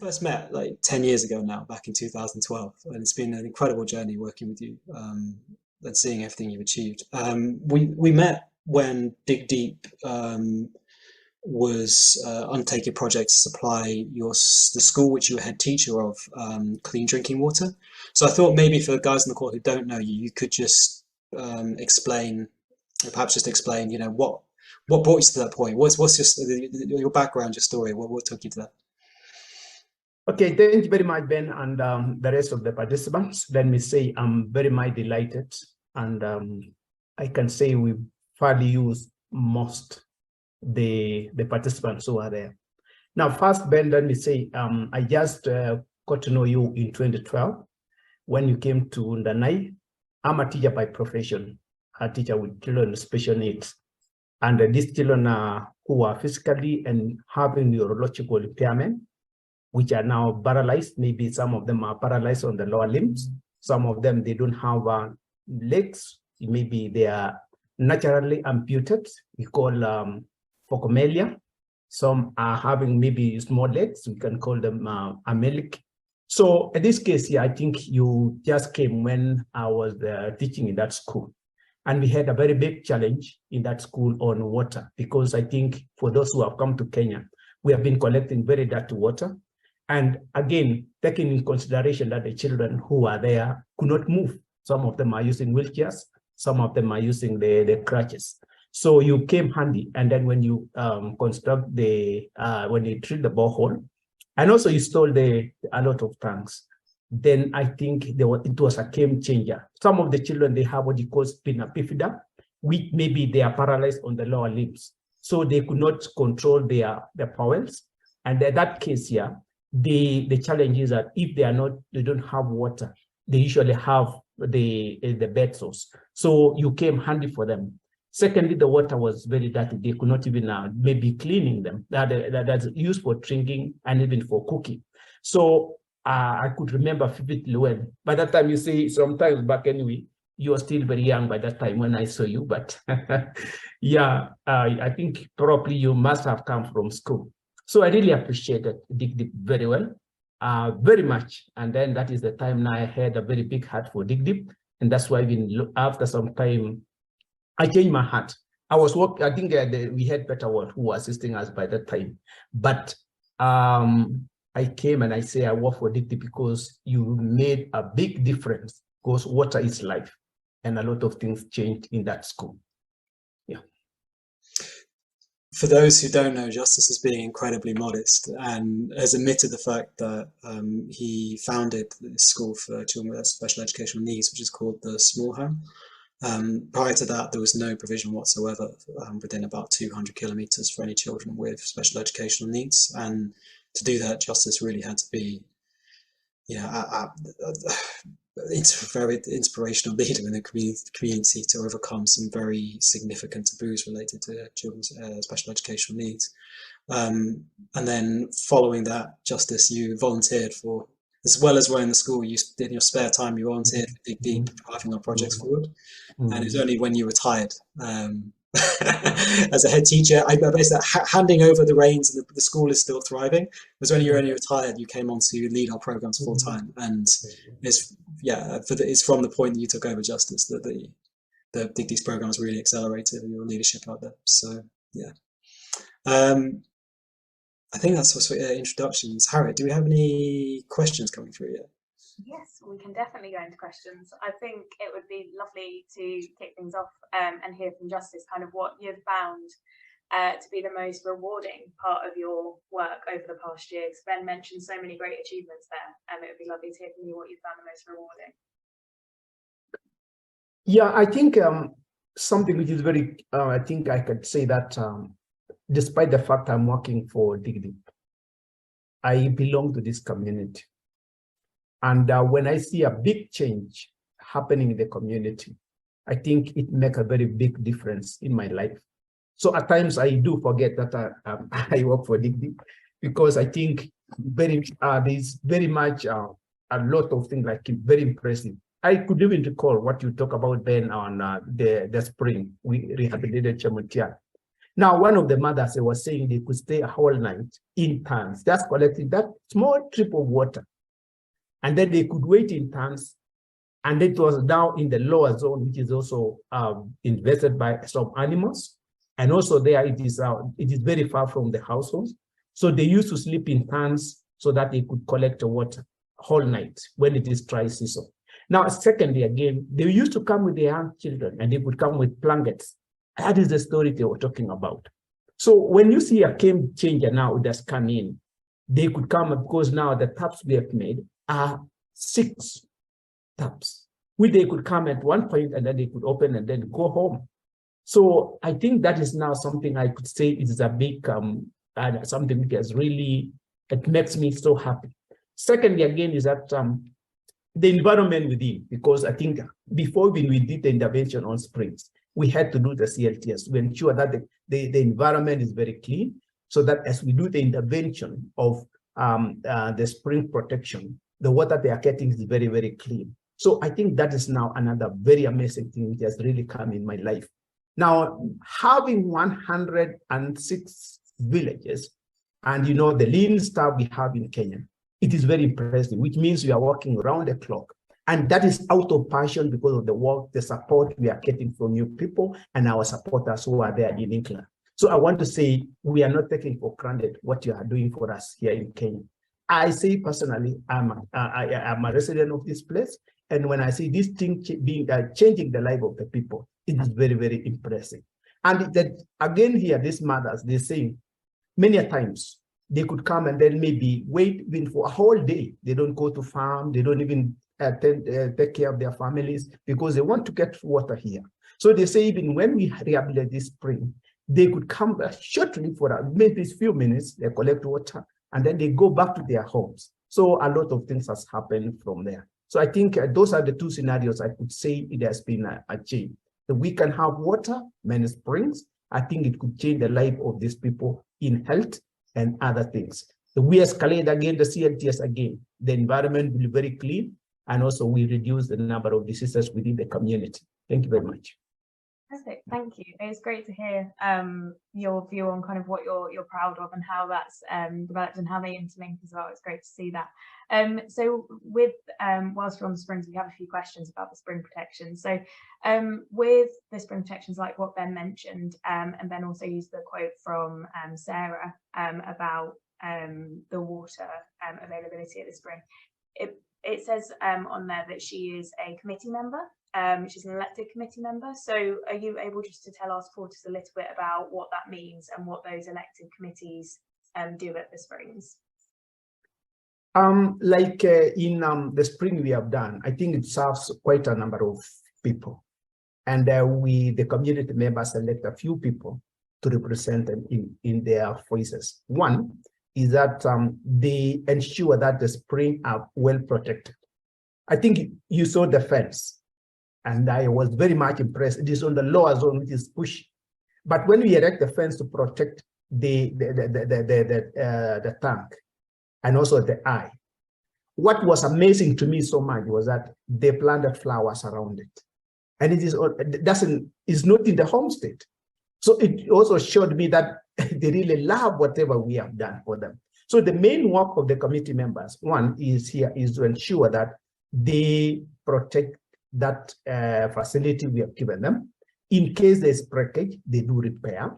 first met like 10 years ago now, back in 2012, and it's been an incredible journey working with you and seeing everything you've achieved. We met when Dig Deep was undertaking a project to supply the school which you were head teacher of clean drinking water. So I thought maybe for the guys in the call who don't know you, you could just explain, perhaps just explain, you know, what brought you to that point? What's your background, your story? What took you to that? Okay, thank you very much, Ben, and the rest of the participants. Let me say I'm very much delighted, and I can say we've fairly used most the participants who are there. Now, first, Ben, let me say I just got to know you in 2012 when you came to Ndanai. I'm a teacher by profession, a teacher with children with special needs. And these children who are physically and having neurological impairment, which are now paralyzed. Maybe some of them are paralyzed on the lower limbs. Some of them, they don't have legs. Maybe they are naturally amputated. We call phocomelia. Some are having maybe small legs. We can call them amelic. So in this case here, I think you just came when I was teaching in that school. And we had a very big challenge in that school on water, because I think for those who have come to Kenya, we have been collecting very dirty water. And again, taking in consideration that the children who are there could not move. Some of them are using wheelchairs, some of them are using the crutches. So you came handy. And then when you construct when you drill the borehole, and also you installed a lot of tanks, then I think it was a game changer. Some of the children, they have what you call spina bifida, which maybe they are paralyzed on the lower limbs. So they could not control their bowels. And in that case here, the challenge is that if they don't have water, they usually have the bed source. So you came handy for them. Secondly, the water was very dirty. They could not even maybe cleaning them. That's used for drinking and even for cooking. So I could remember vividly well. By that time, you see, sometimes back anyway, you were still very young by that time when I saw you. But yeah, I think probably you must have come from school. So I really appreciated Dig Deep very well, very much. And then that is the time now I had a very big heart for Dig Deep. And that's why even after some time, I changed my heart. I was working, I think we had better word who were assisting us by that time. But I came and I say I work for Dig Deep because you made a big difference, because water is life. And a lot of things changed in that school. Yeah. For those who don't know, Justus is being incredibly modest and has admitted the fact that he founded this school for children with special educational needs, which is called the Small Home. Prior to that, there was no provision whatsoever within about 200 kilometers for any children with special educational needs. And to do that, Justus really had to be, you know, it's a very inspirational leader in the community to overcome some very significant taboos related to children's special educational needs. And then following that, Justus, you volunteered for, as well as running the school, you did in your spare time, you volunteered for Dig Deep, driving our projects forward. And it was only when you retired as a head teacher, I basically handing over the reins, and the school is still thriving. It was when you were only retired, you came on to lead our programs full time. And it's from the point that you took over, Justus, that the Dig Deep program has really accelerated your leadership out there. So yeah, I think that's what's introductions. Harriet, do we have any questions coming through yet? Yes, we can definitely go into questions. I think it would be lovely to kick things off and hear from Justus kind of what you've found to be the most rewarding part of your work over the past year. Because Ben mentioned so many great achievements there, and it would be lovely to hear from you what you found the most rewarding. Yeah, I think something which is very, I think I could say that despite the fact I'm working for Dig Deep, I belong to this community. And when I see a big change happening in the community, I think it makes a very big difference in my life. So at times I do forget that I work for Dig Deep, because I think there's very much a lot of things like very impressive. I could even recall what you talk about, Ben, on the spring. We rehabilitated Chemutia. Now, one of the mothers, they were saying they could stay a whole night in tanks, just collecting that small trip of water. And then they could wait in tanks. And it was now in the lower zone, which is also invested by some animals. And also there it is very far from the households. So they used to sleep in tanks so that they could collect the water whole night when it is dry season. Now, secondly, again, they used to come with their young children and they would come with blankets. That is the story they were talking about. So when you see a game changer now that's come in, they could come because now the taps we have made are 6 taps, which they could come at one point and then they could open and then go home. So I think that is now something I could say is a big, something that has really, it makes me so happy. Secondly, again, is that the environment within, because I think before when we did the intervention on springs, we had to do the CLTS to ensure that the environment is very clean, so that as we do the intervention of the spring protection, the water they are getting is very, very clean. So I think that is now another very amazing thing which has really come in my life. Now, having 106 villages and, you know, the lean staff we have in Kenya, it is very impressive, which means we are working around the clock. And that is out of passion because of the work, the support we are getting from you people and our supporters who are there in England. So I want to say we are not taking for granted what you are doing for us here in Kenya. I say personally, I'm a resident of this place. And when I see this thing changing the life of the people, it is very, very impressive. And that again here, these mothers, they say many a times they could come and then maybe wait even for a whole day. They don't go to farm. They don't even take care of their families because they want to get water here. So they say even when we rehabilitate this spring, they could come shortly for maybe a few minutes, they collect water, and then they go back to their homes. So a lot of things has happened from there. So I think those are the 2 scenarios I could say it has been achieved. That we can have water, many springs. I think it could change the life of these people in health and other things. So we escalate again the CLTS again. The environment will be very clean, and also we reduce the number of diseases within the community. Thank you very much. Fantastic, thank you. It's great to hear your view on kind of what you're proud of and how that's developed and how they interlink as well. It's great to see that. So with whilst we're on the springs, we have a few questions about the spring protection. So with the spring protections, like what Ben mentioned, and Ben also used the quote from Sarah about the water availability at the spring. It says on there that she is a committee member. She's an elected committee member. So are you able just to tell our supporters a little bit about what that means and what those elected committees do at the springs? In the spring we have done, I think it serves quite a number of people. And the community members select a few people to represent them in their voices. One is that they ensure that the spring are well protected. I think you saw the fence. And I was very much impressed. It is on the lower zone, which is pushy. But when we erect the fence to protect the tank and also the eye, what was amazing to me so much was that they planted flowers around it, and it's not in the homestead. So it also showed me that they really love whatever we have done for them. So the main work of the committee members, one is to ensure that they protect that facility we have given them. In case there's breakage, they do repair.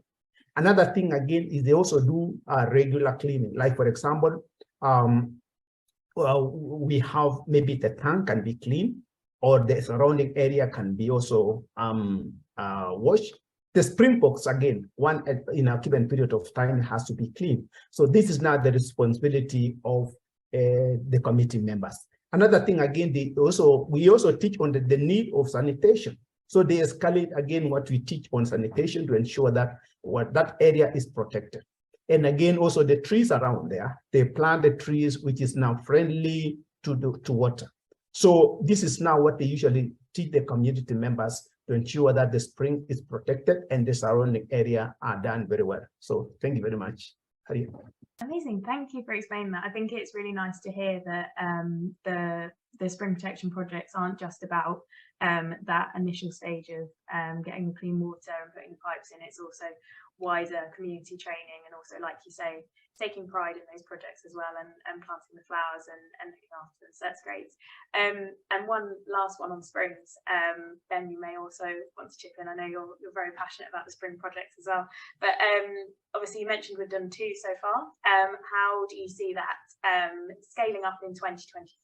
Another thing again is they also do regular cleaning. Like for example, we have maybe the tank can be cleaned, or the surrounding area can be also washed. The spring box again, one in a given period of time has to be cleaned. So this is now the responsibility of the committee members. Another thing again, we also teach on the need of sanitation. So they escalate again what we teach on sanitation to ensure that that area is protected. And again, also the trees around there, they plant the trees which is now friendly to water. So this is now what they usually teach the community members to ensure that the spring is protected and the surrounding area are done very well. So thank you very much, Harriet. Amazing, thank you for explaining that. I think it's really nice to hear that the the spring protection projects aren't just about that initial stage of getting the clean water and putting the pipes in. It's also wider community training, and also, like you say, taking pride in those projects as well, and planting the flowers and looking after them. So that's great. And one last one on springs. Ben, you may also want to chip in. I know you're very passionate about the spring projects as well, but obviously you mentioned we've done 2 so far. How do you see that scaling up in 2023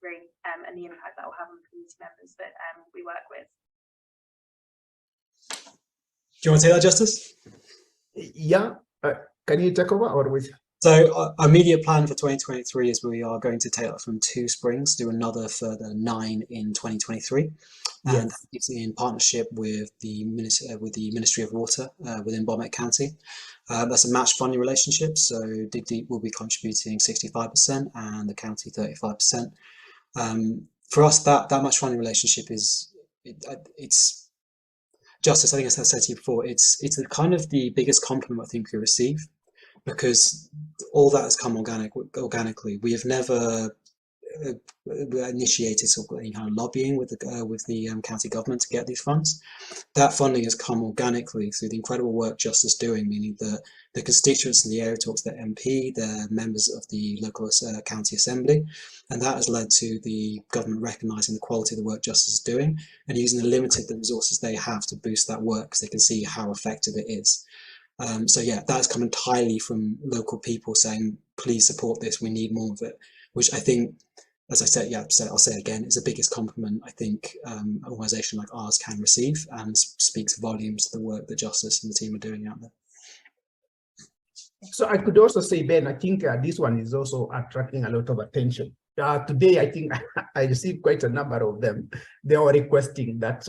and the impact that will have on the community members that we work with? Do you want to take that, Justus? Yeah, can you take over or with? So our immediate plan for 2023 is we are going to take that from 2 springs, do another further 9 in 2023, and it's in partnership with the Ministry of Water within Bomet County. That's a match funding relationship, so Dig will be contributing 65% and the county 35%. For us, that match funding relationship it's Justus, I think as I said to you before, it's kind of the biggest compliment I think we receive, because all that has come organically. We have never initiated sort of any kind of lobbying with the county government to get these funds. That funding has come organically through the incredible work Justus is doing, meaning that the constituents in the area talk to their MP, they're members of the local county assembly, and that has led to the government recognising the quality of the work Justus is doing and using the limited resources they have to boost that work, because they can see how effective it is. So yeah, that's come entirely from local people saying, please support this, we need more of it, which I think, as I said, yeah, I'll say it again, is the biggest compliment I think an organisation like ours can receive, and speaks volumes to the work that Justus and the team are doing out there. So I could also say, Ben, I think this one is also attracting a lot of attention. Today, I think I received quite a number of them. They are requesting that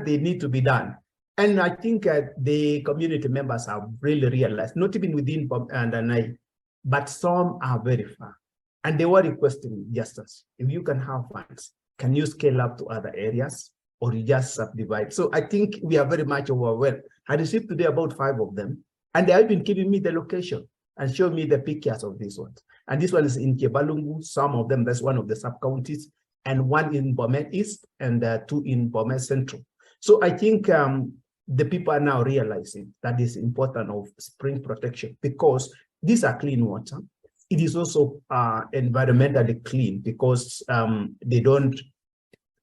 they need to be done. And I think the community members have really realized, not even within Tanui, but some are very far. And they were requesting, Justus, if you can have funds, can you scale up to other areas, or you just subdivide? So I think we are very much overwhelmed. I received today about 5 of them, and they have been giving me the location and showing me the pictures of these ones. And this one is in Kebalungu, some of them, that's one of the sub-counties, and 1 in Bomet East and 2 in Bomet Central. So I think the people are now realizing that it's important of spring protection, because these are clean water. It is also environmentally clean, because they don't,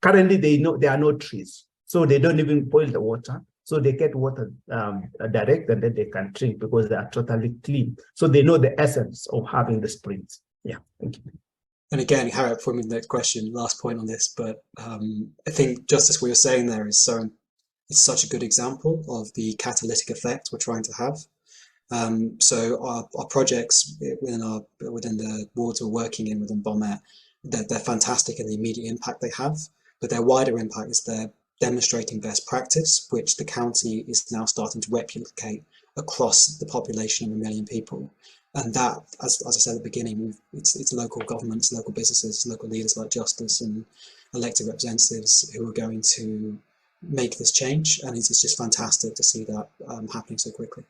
currently there are no trees, so they don't even boil the water. So they get water direct, and then they can drink because they are totally clean. So they know the essence of having the springs. Yeah, thank you. And again, Harriet, for me, the next question, last point on this, but I think Justus, what you're saying there is it's such a good example of the catalytic effect we're trying to have. So our projects within the wards we're working in within Bomet, they're fantastic in the immediate impact they have, but their wider impact is they're demonstrating best practice, which the county is now starting to replicate across the population of 1 million people. And that, as I said at the beginning, it's local governments, local businesses, local leaders like Justus and elected representatives who are going to make this change, and it's just fantastic to see that happening so quickly.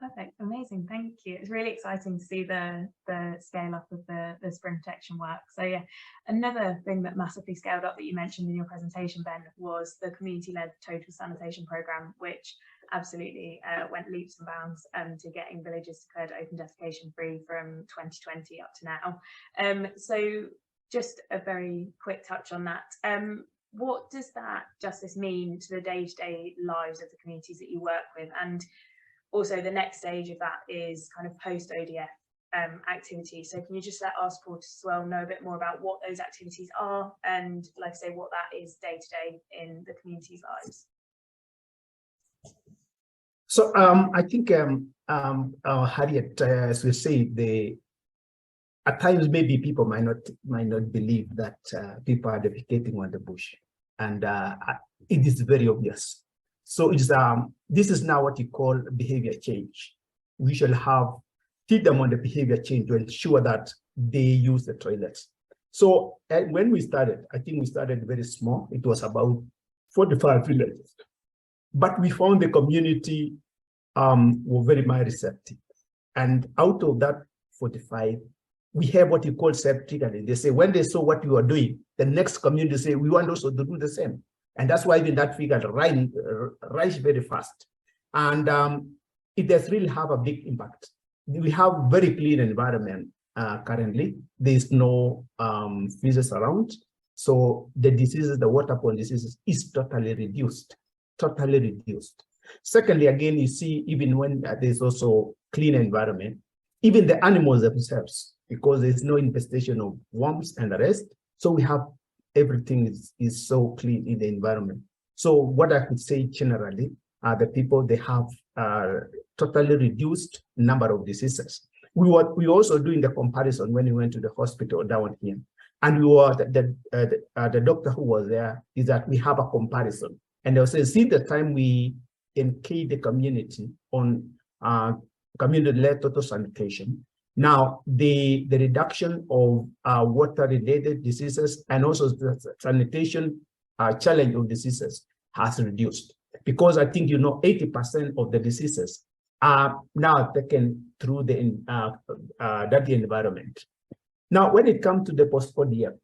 Perfect, amazing, thank you. It's really exciting to see the scale up of the spring protection work. So yeah, another thing that massively scaled up that you mentioned in your presentation, Ben, was the community-led total sanitation programme, which absolutely went leaps and bounds to getting villages declared open defecation free from 2020 up to now. So just a very quick touch on that. What does that, Justus, mean to the day-to-day lives of the communities that you work with? And also the next stage of that is kind of post-ODF activities. So can you just let our supporters as well know a bit more about what those activities are, and like I say, what that is day-to-day in the community's lives? So I think Harriet, as we say, at times maybe people might not believe that people are defecating on the bush, and it is very obvious. So it's this is now what you call behavior change. We shall teach them on the behavior change to ensure that they use the toilets. So when we started, I think we started very small. It was about 45 villages, but we found the community were very much receptive. And out of that 45, we have what you call self-triggering. They say when they saw what you are doing, the next community say, we want also to do the same. And that's why even that figure rise very fast. And it does really have a big impact. We have very clean environment currently. There's no feces around. So the diseases, the waterborne diseases is totally reduced, totally reduced. Secondly, again, you see, even when there's also clean environment, even the animals themselves, because there's no infestation of worms and the rest. So we have everything is so clean in the environment. So what I could say generally, the people, they have totally reduced number of diseases. We also doing the comparison when we went to the hospital down here. And we were, the doctor who was there is that we have a comparison. And they'll say, see the time we engage the community on community-led total sanitation. Now, the reduction of water-related diseases and also the sanitation challenge of diseases has reduced. Because I think, 80% of the diseases are now taken through the dirty environment. Now, when it comes to the post-ODF,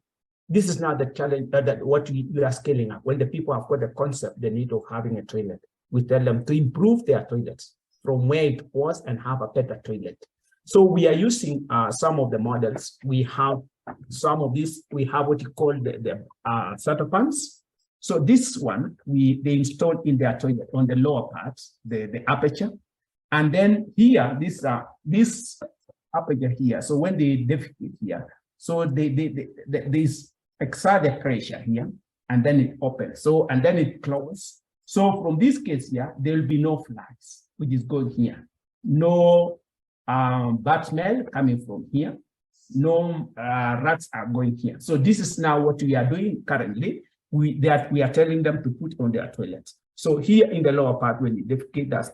this is now the challenge that what we are scaling up. When the people have got the concept, the need of having a toilet, we tell them to improve their toilets from where it was and have a better toilet. So we are using some of the models. We have some of these, we have what you call the starter pans. So this one, they installed in their toilet on the lower parts, the aperture. And then here, this aperture here. So when they defecate here, so there's exert pressure here, and then it opens. So, and then it closes. So from this case here, there will be no flies, which is going here. No bad smell coming from here. No rats are going here. So this is now what we are doing currently. We are telling them to put on their toilets. So here in the lower part, when you defecate, that's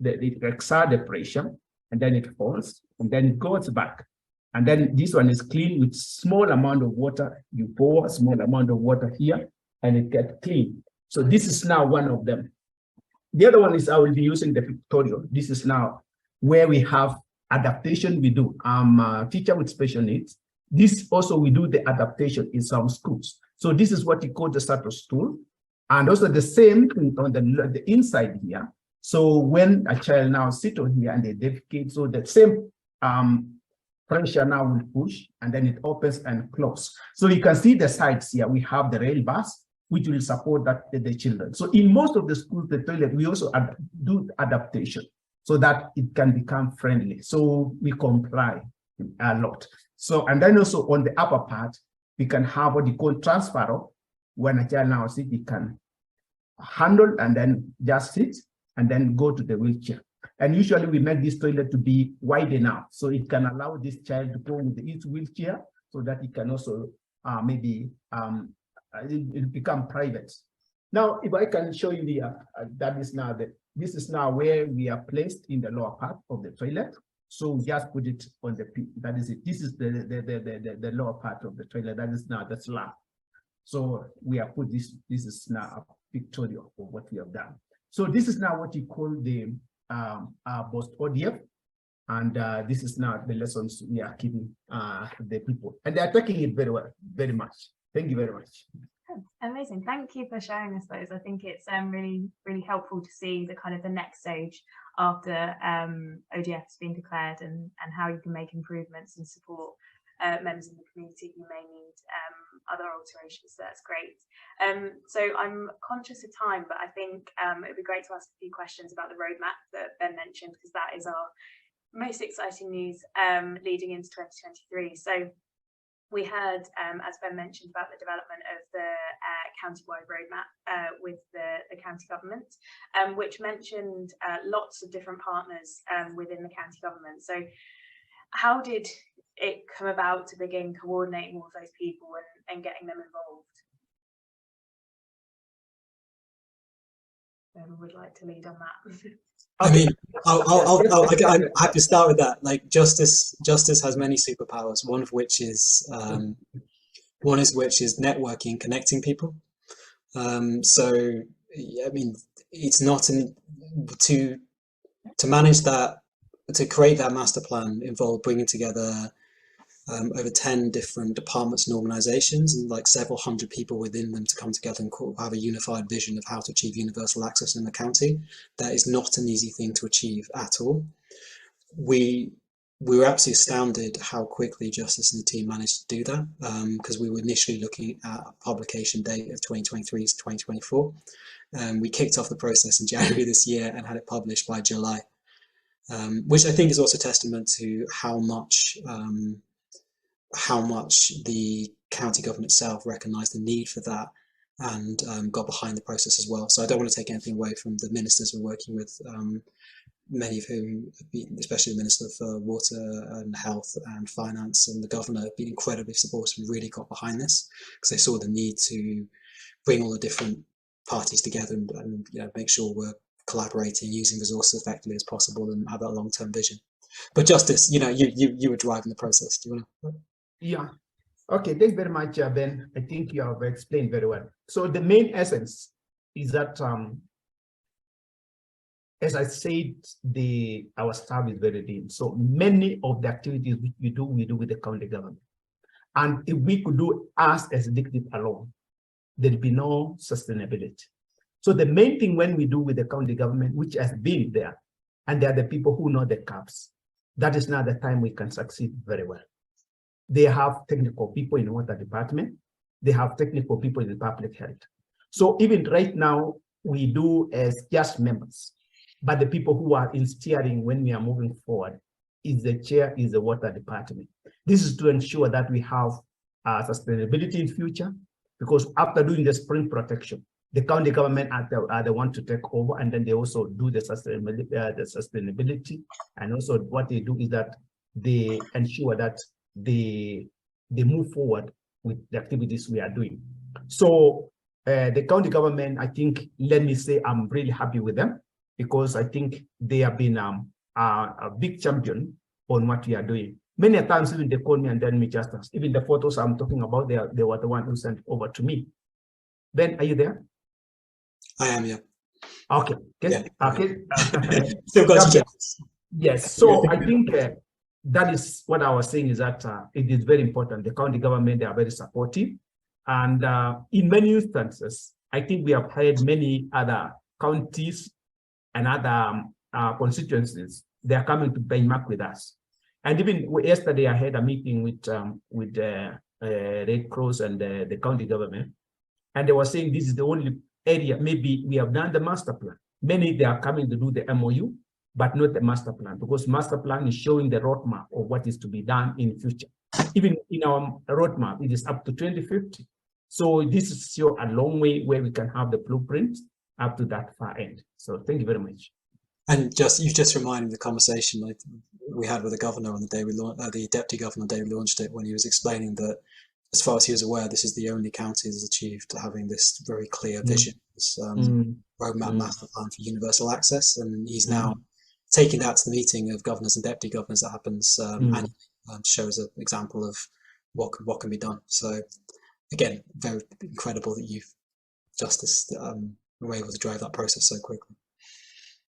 it exerts the pressure, and then it falls, and then it goes back. And then this one is clean with small amount of water. You pour a small amount of water here, and it gets clean. So this is now one of them. The other one is I will be using the pictorial. This is now where we have adaptation we do. I'm a teacher with special needs. This also we do the adaptation in some schools. So this is what you call the starter stool. And also the same on the inside here. So when a child now sit on here and they defecate, so the same pressure now will push, and then it opens and closes. So you can see the sides here. We have the rail bars, which will support that the children. So in most of the schools, the toilet, we also do adaptation so that it can become friendly. So we comply a lot. So, and then also on the upper part, we can have what you call transfer. When a child now sits, he can handle and then just sit and then go to the wheelchair. And usually we make this toilet to be wide enough so it can allow this child to go with his wheelchair so that it can also it become private. Now, if I can show you the this is now where we are placed in the lower part of the toilet. So just put it on the that is it. This is the lower part of the toilet. That is now the slab. So we have put this. This is now a pictorial of what we have done. So this is now what you call the post-ODF, and this is now the lessons we are giving the people, and they are taking it very well, very much. Thank you very much. Amazing. Thank you for sharing us those. I think it's really, really helpful to see the kind of the next stage after ODF has been declared and how you can make improvements and support members in the community who may need other alterations. So that's great. So I'm conscious of time, but I think it would be great to ask a few questions about the roadmap that Ben mentioned, because that is our most exciting news leading into 2023. So we heard, as Ben mentioned, about the development of the county-wide roadmap with the county government, which mentioned lots of different partners within the county government. So how did it come about to begin coordinating all of those people and getting them involved? Ben would like to lead on that. I mean, I'm happy to start with that. Like Justus has many superpowers. One of which is networking, connecting people. So I mean, it's not to manage that, to create that master plan involved bringing together over 10 different departments and organisations, and like several hundred people within them to come together and have a unified vision of how to achieve universal access in the county. That is not an easy thing to achieve at all. We were absolutely astounded how quickly Justus and the team managed to do that, because we were initially looking at a publication date of 2023 to 2024. We kicked off the process in January this year and had it published by July, which I think is also testament to how much the county government itself recognised the need for that and got behind the process as well. So I don't want to take anything away from the ministers we're working with, many of whom, especially the Minister for Water and Health and Finance and the Governor, have been incredibly supportive and really got behind this because they saw the need to bring all the different parties together and make sure we're collaborating, using resources as effectively as possible and have that long-term vision. But Justus, you were driving the process. Do you want to? Yeah. Okay, thanks very much, Ben. I think you have explained very well. So the main essence is that, as I said, our staff is very lean. So many of the activities which we do with the county government. And if we could do us as executive alone, there'd be no sustainability. So the main thing when we do with the county government, which has been there, and they are the people who know the caps, that is now the time we can succeed very well. They have technical people in the water department. They have technical people in the public health. So even right now, we do as just members, but the people who are in steering when we are moving forward is the chair, is the water department. This is to ensure that we have sustainability in future, because after doing the spring protection, the county government are the one to take over, and then they also do the sustainability. And also what they do is that they ensure that they move forward with the activities we are doing. So the county government, I think, let me say, I'm really happy with them, because I think they have been a big champion on what we are doing. Many times even they call me and then me just even the photos I'm talking about, they were the one who sent over to me. Ben, are you there? I am, yeah. Okay. Yeah. Okay. Still got you. Yes. So I think that is what I was saying, is that it is very important. The county government, they are very supportive. And in many instances, I think we have heard many other counties and other constituencies, they are coming to benchmark with us. And even yesterday, I had a meeting with the Red Cross and the county government, and they were saying this is the only area, maybe we have done the master plan. Many, they are coming to do the MOU, but not the master plan, because master plan is showing the roadmap of what is to be done in future. Even in our roadmap, it is up to 2050. So this is still a long way where we can have the blueprint up to that far end. So thank you very much. And you just reminded me of the conversation we had with the governor on the day we launched, the deputy governor on the day we launched it, when he was explaining that, as far as he was aware, this is the only county that has achieved having this very clear vision, this roadmap master plan for universal access. And he's now taking that to the meeting of governors and deputy governors that happens annually, to show as an example of what can be done. So again, very incredible that you've, Justus, were able to drive that process so quickly.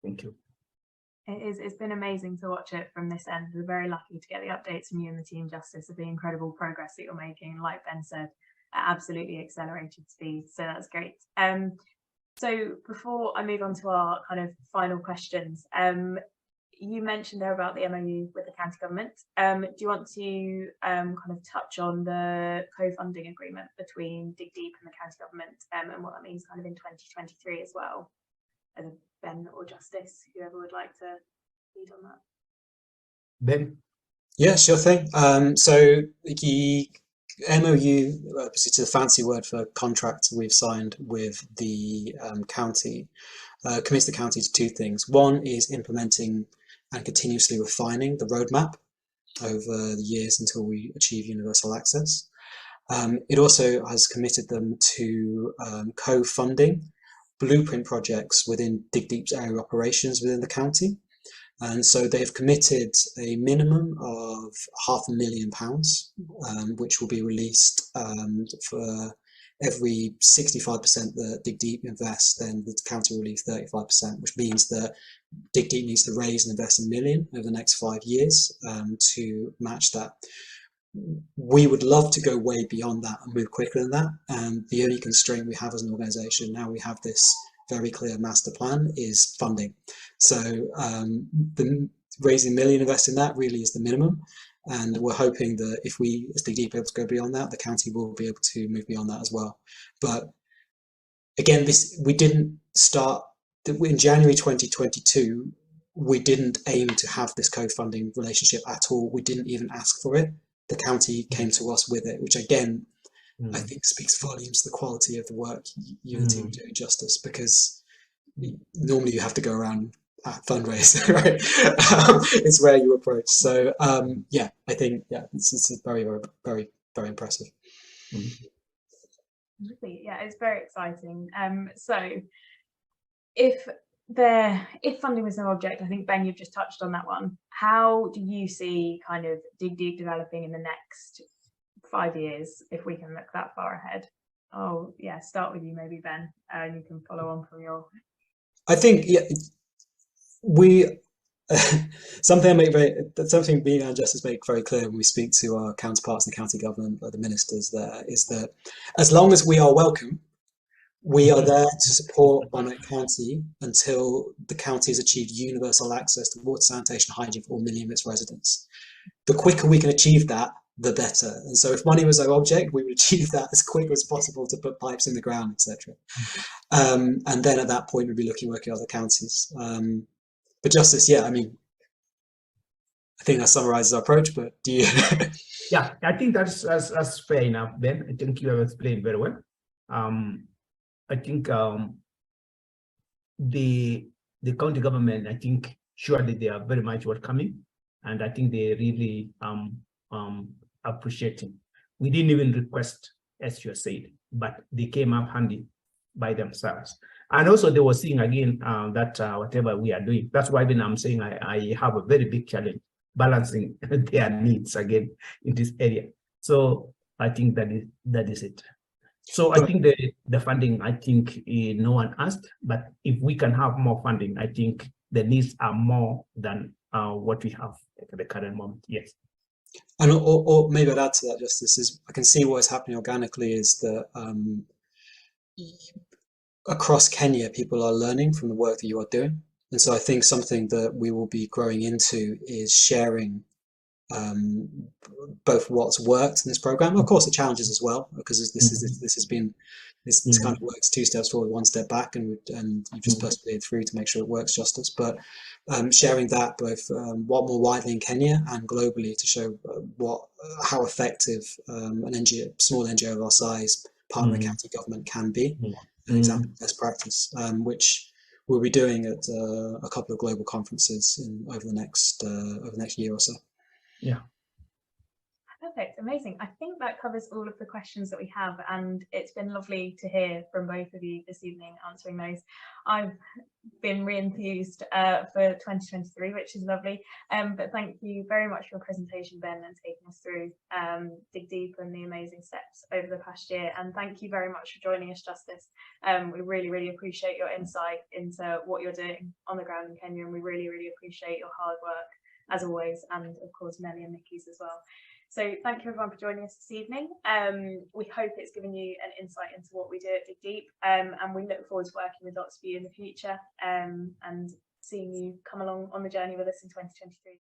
Thank you. It's been amazing to watch it from this end. We're very lucky to get the updates from you and the team, Justus, of the incredible progress that you're making. Like Ben said, at absolutely accelerated speed. So that's great. So before I move on to our kind of final questions, you mentioned there about the MOU with the county government. Do you want to kind of touch on the co-funding agreement between Dig Deep and the county government, and what that means kind of in 2023 as well? Ben or Justus, whoever would like to lead on that. Ben? Yeah, sure thing. So the MOU, it's a fancy word for contract we've signed with the county, commits the county to two things. One is implementing and continuously refining the roadmap over the years until we achieve universal access. It also has committed them to co-funding blueprint projects within Dig Deep's area operations within the county. And so they've committed a minimum of £500,000, which will be released for every 65% that Dig Deep invests, then the county will release 35%, which means that Dig Deep needs to raise and invest £1 million over the next 5 years to match that. we would love to go way beyond that and move quicker than that. And the only constraint we have as an organisation, now we have this very clear master plan, is funding. So raising $1 million, investing that really is the minimum. And we're hoping that if we, as Dig Deep, able to go beyond that, the county will be able to move beyond that as well. But again, we didn't start in January 2022. We didn't aim to have this co-funding relationship at all. We didn't even ask for it. The county came to us with it, which again, I think speaks volumes to the quality of the work you and the team are doing, Justus, because normally you have to go around fundraise, right? It's where you approach. So yeah, I think it's very, very, very, very impressive. Yeah, it's very exciting. So if funding was no object, I think, Ben, you've just touched on that one. How do you see kind of Dig Deep developing in the next 5 years, if we can look that far ahead? Oh yeah, start with you maybe, Ben, and you can follow on from your. I think we something being and Justus make very clear when we speak to our counterparts in the county government or the ministers there is that as long as we are welcome, we are there to support Bomet County until the county has achieved universal access to water, sanitation, hygiene for 1 million of its residents. The quicker we can achieve that, the better. And so if money was our object, we would achieve that as quick as possible to put pipes in the ground, etc. And then at that point, we'd be working with other counties. But Justus, yeah, I mean, I think that summarizes our approach, but do you? Yeah, I think that's fair enough, Ben. I think you have explained very well. I think the county government, I think surely they are very much welcoming, and I think they really appreciate it. We didn't even request, as you said, but they came up handy by themselves. And also they were seeing again that whatever we are doing, that's why even I'm saying I have a very big challenge balancing their needs again in this area. So I think that is it. So I think the funding, I think no one asked, but if we can have more funding, I think the needs are more than what we have at the current moment. Yes. And or maybe I'd add to that, Justus, is I can see what is happening organically is that across Kenya, people are learning from the work that you are doing. And so I think something that we will be growing into is sharing both what's worked in this program, of course, the challenges as well, because this kind of works 2 steps forward, 1 step back, and you've just persevered through to make sure it works, Justus. But sharing that both what more widely in Kenya and globally to show how effective an small NGO of our size, part of the county government can be, an example of best practice, which we'll be doing at a couple of global conferences over the next year or so. Yeah. Perfect, amazing. I think that covers all of the questions that we have, and it's been lovely to hear from both of you this evening answering those. I've been re-enthused for 2023, which is lovely. But thank you very much for your presentation, Ben, and taking us through Dig Deep and the amazing steps over the past year. And thank you very much for joining us, Justus. We really, really appreciate your insight into what you're doing on the ground in Kenya, and we really, really appreciate your hard work as always, and of course Melly and Nikki's as well. So thank you everyone for joining us this evening. We hope it's given you an insight into what we do at Dig Deep, and we look forward to working with lots of you in the future and seeing you come along on the journey with us in 2023.